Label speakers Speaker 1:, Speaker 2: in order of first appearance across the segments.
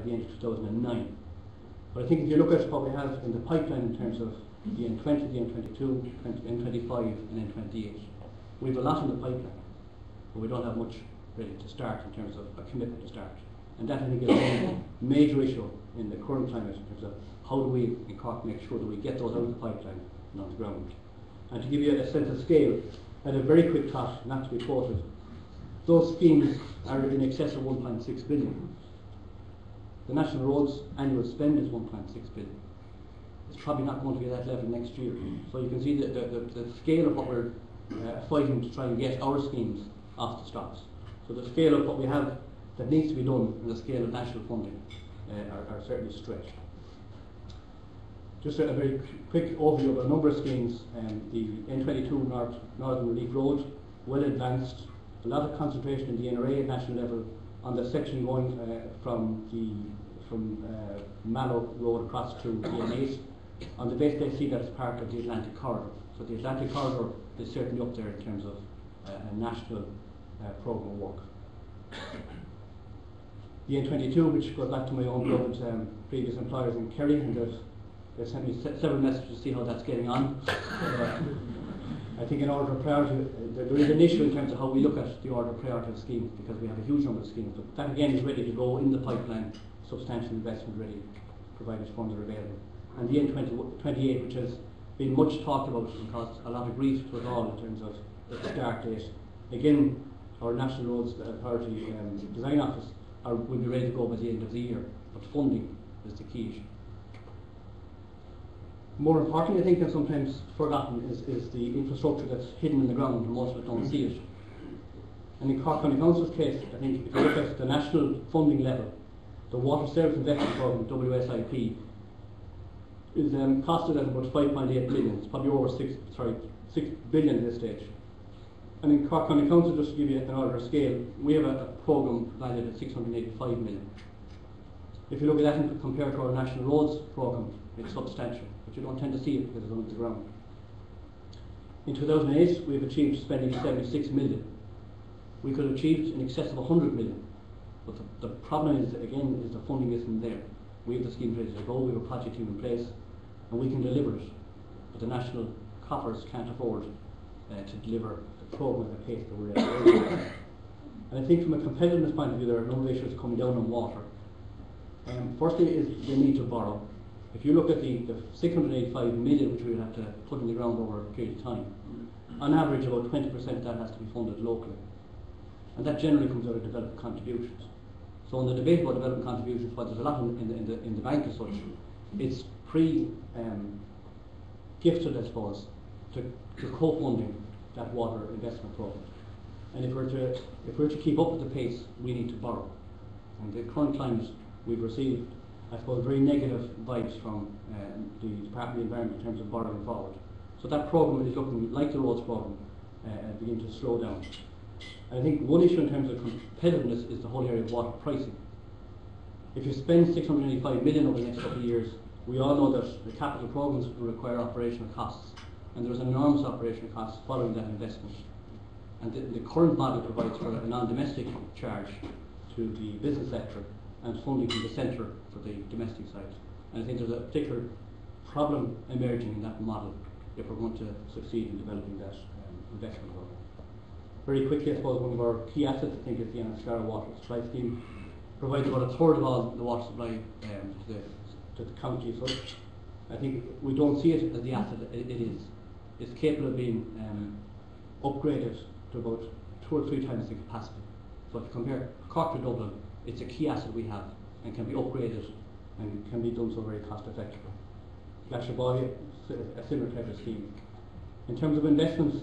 Speaker 1: the end of 2009. But I think if you look at what we have in the pipeline in terms of the N20, the N22, N25 and N28, we have a lot in the pipeline, but we don't have much ready to start in terms of a commitment to start. And that I think is a major issue in the current climate in terms of how do we in Cork make sure that we get those out of the pipeline and on the ground. And to give you a sense of scale, at a very quick thought, not to be quoted, those schemes are in excess of 1.6 billion. The National Roads annual spend is 1.6 billion. It's probably not going to be at that level next year. So you can see the scale of what we're fighting to try and get our schemes off the stocks. So the scale of what we have that needs to be done and the scale of national funding are certainly stretched. Just a very quick overview of a number of schemes. The N22 Northern Relief Road, well advanced. A lot of concentration in the NRA at national level on the section going from Mallow Road across to the N8. On the base they see that as part of the Atlantic Corridor. So the Atlantic Corridor is certainly up there in terms of a national programme of work. The N22, which goes back to my own beloved previous employers in Kerry, and they've sent me several messages to see how that's getting on. I think in order of priority, there is an issue in terms of how we look at the order of priority of schemes, because we have a huge number of schemes. But that again is ready to go in the pipeline, substantial investment ready, provided funds are available. And the N28, which has been much talked about and caused a lot of grief to us all in terms of the start date. Again, our National Roads Authority Design Office will be ready to go by the end of the year, but funding is the key issue. More importantly, I think, and sometimes forgotten, is the infrastructure that's hidden in the ground and most of us don't see it. And in Cork County Council's case, I think if you look at the national funding level, the Water Service Investment Programme, WSIP, is costed at about 5.8 billion. It's probably over 6 billion at this stage. And in Cork County Council, just to give you an order of scale, we have a programme valued at 685 million. If you look at that and compare to our National Roads programme, it's substantial, but you don't tend to see it because it's under the ground. In 2008, we've achieved spending 76 million. We could have achieved in excess of 100 million, but the problem is, again, is the funding isn't there. We have the schemes ready to go, we have a project team in place, and we can deliver it, but the national coffers can't afford to deliver the programme at the pace that we're at. And I think from a competitiveness point of view, there are a number of issues coming down on water. Firstly is the need to borrow. If you look at the 685 million which we would have to put in the ground over a period of time, on average about 20% of that has to be funded locally. And that generally comes out of development contributions. So in the debate about development contributions, while there's a lot in the bank as such, it's gifted, I suppose, to co-funding that water investment programme. And if we're to keep up with the pace, we need to borrow. And the current climate, we've received, I suppose, very negative vibes from the Department of the Environment in terms of borrowing forward. So that programme is looking like the roads programme, beginning to slow down. And I think one issue in terms of competitiveness is the whole area of water pricing. If you spend 685 million over the next couple of years, we all know that the capital programmes will require operational costs, and there's enormous operational costs following that investment. And the current model provides for a non-domestic charge to the business sector and funding from the centre for the domestic side. And I think there's a particular problem emerging in that model if we're going to succeed in developing that investment program. Very quickly, I suppose one of our key assets, I think, is the Anascara Water Supply Scheme. Provides about a third of all the water supply to the county as such. I think we don't see it as the asset it is. It's capable of being upgraded to about 2 or 3 times the capacity. So if you compare Cork to Dublin, it's a key asset we have and can be upgraded and can be done so very cost effectively. Glasheboy, a similar type of scheme. In terms of investments,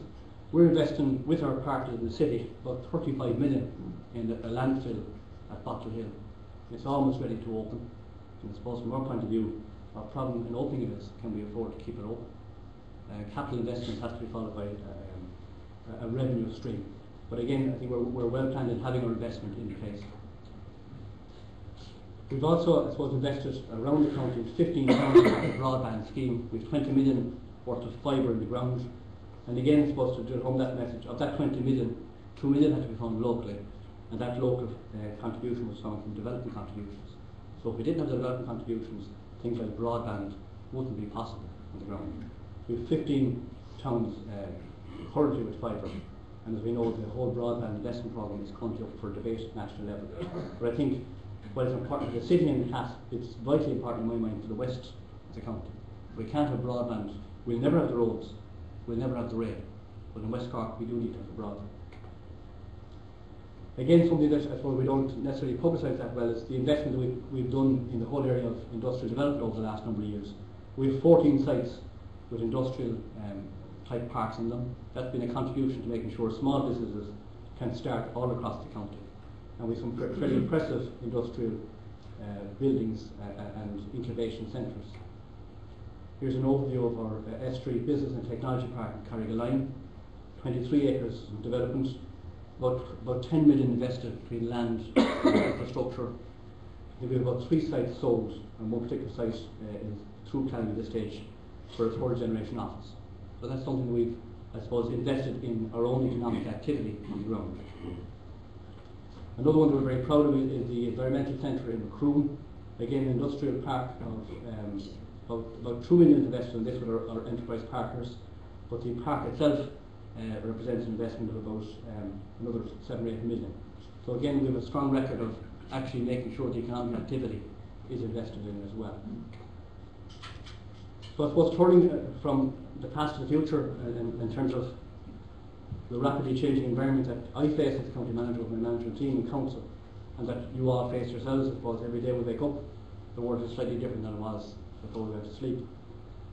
Speaker 1: we're investing with our partners in the city about 35 million in a landfill at Bottle Hill. It's almost ready to open. And I suppose from our point of view, our problem in opening it is, can we afford to keep it open? Capital investment has to be followed by a revenue stream. But again, I think we're well planned in having our investment in place. We've also, I suppose, invested around the county in 15 counties in a broadband scheme with 20 million worth of fibre in the ground. And again, I suppose, to drill home that message, of that 20 million, 2 million had to be found locally, and that local contribution was found from development contributions. So if we didn't have the development contributions, things like broadband wouldn't be possible on the ground. We have 15 towns currently with fibre, and as we know, the whole broadband investment programme is currently up for debate at national level. But I think what is important for the city and the class, it's vitally important in my mind for the west of the county. We can't have broadband, we'll never have the roads, we'll never have the rail, but in West Cork we do need to have the broadband. Again, something that I suppose we don't necessarily publicise that well is the investment that we've done in the whole area of industrial development over the last number of years. We have 14 sites with industrial type parks in them. That's been a contribution to making sure small businesses can start all across the county. And we have some fairly impressive industrial buildings and incubation centres. Here's an overview of our S3 Business and Technology Park in Carrigaline. 23 acres of development, about 10 million invested between land and infrastructure. We have about 3 sites sold, and one particular site is through planning at this stage for a third generation office. So that's something that we've, I suppose, invested in our own economic activity on the ground. Another one that we're very proud of is the Environmental Centre in Macroom. Again, an industrial park of about 2 million invested in this with our enterprise partners, but the park itself represents an investment of about another 7 or 8 million. So again, we have a strong record of actually making sure the economic activity is invested in as well. So I suppose turning from the past to the future in terms of the rapidly changing environment that I face as county manager with my management team and council, and that you all face yourselves, I suppose, every day we wake up, the world is slightly different than it was before we went to sleep.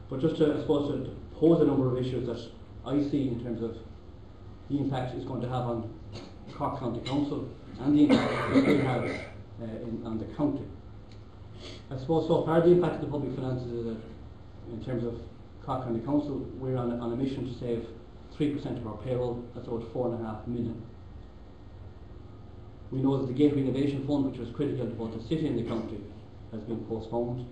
Speaker 1: But just to, I suppose, to pose a number of issues that I see in terms of the impact it's going to have on Cork County Council and the impact it will have on the county. I suppose so far the impact of the public finances is that in terms of Cork County Council, we're on a mission to save 3% of our payroll. That's about 4.5 million. We know that the Gateway Innovation Fund, which was critical to both the city and the county, has been postponed,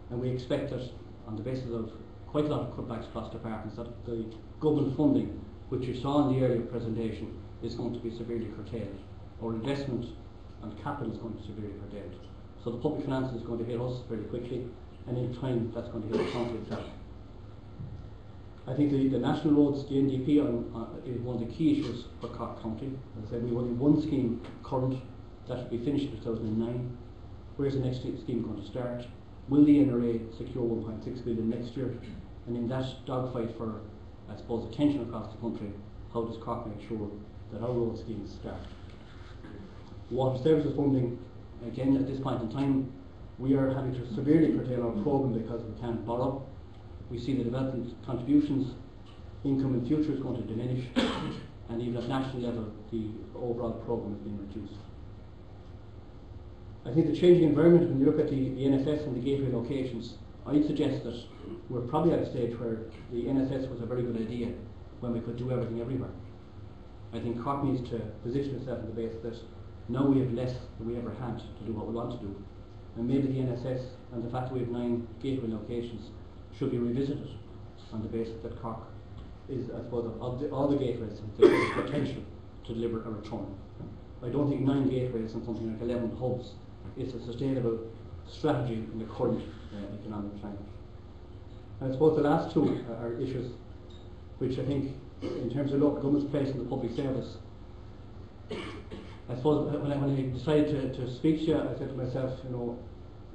Speaker 1: and we expect that on the basis of quite a lot of cutbacks across departments that the government funding, which you saw in the earlier presentation, is going to be severely curtailed. Our investment and capital is going to be severely curtailed. So the public finances is going to hit us very quickly, and in time that's going to hit the county itself. I think the national roads, the NDP, is one of the key issues for Cork County. As I said, we have only one scheme current that will be finished in 2009. Where's the next scheme going to start? Will the NRA secure 1.6 billion next year? And in that dogfight for, I suppose, attention across the country, how does Cork make sure that our road schemes start? Water services funding, again at this point in time, we are having to severely curtail our programme because we can't borrow. We see the development contributions, income in future is going to diminish, and even at national level, the overall programme is being reduced. I think the changing environment, when you look at the NSS and the gateway locations, I'd suggest that we're probably at a stage where the NSS was a very good idea when we could do everything everywhere. I think Cork needs to position itself on the basis that now we have less than we ever had to do what we want to do. And maybe the NSS and the fact that we have 9 gateway locations should be revisited on the basis that Cork is, I suppose, of all the gateways, there's potential to deliver a return. I don't think 9 gateways and something like 11 hubs is a sustainable strategy in the current economic climate. And I suppose the last 2 are issues which I think, in terms of local government's place in the public service, I suppose when I decided to speak to you, I said to myself, you know,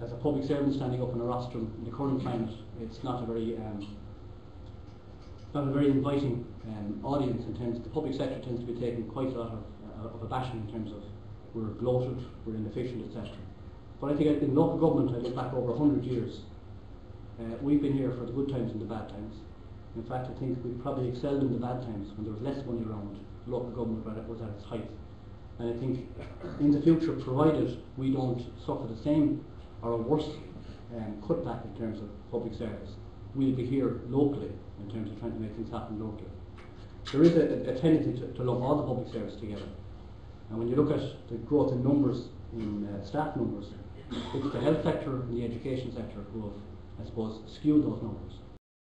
Speaker 1: as a public servant standing up in a rostrum in the current climate, it's not a very inviting audience in terms of the public sector tends to be taken quite a lot of a bashing in terms of we're bloated, we're inefficient, etc. But I think in local government, I look back over 100 years, we've been here for the good times and the bad times. In fact, I think we probably excelled in the bad times when there was less money around. Local government was at its height. And I think in the future, provided we don't suffer the same or a worse cutback in terms of public service, we'll be here locally in terms of trying to make things happen locally. There is a tendency to lump all the public service together. And when you look at the growth in numbers, in staff numbers, it's the health sector and the education sector who have, I suppose, skewed those numbers.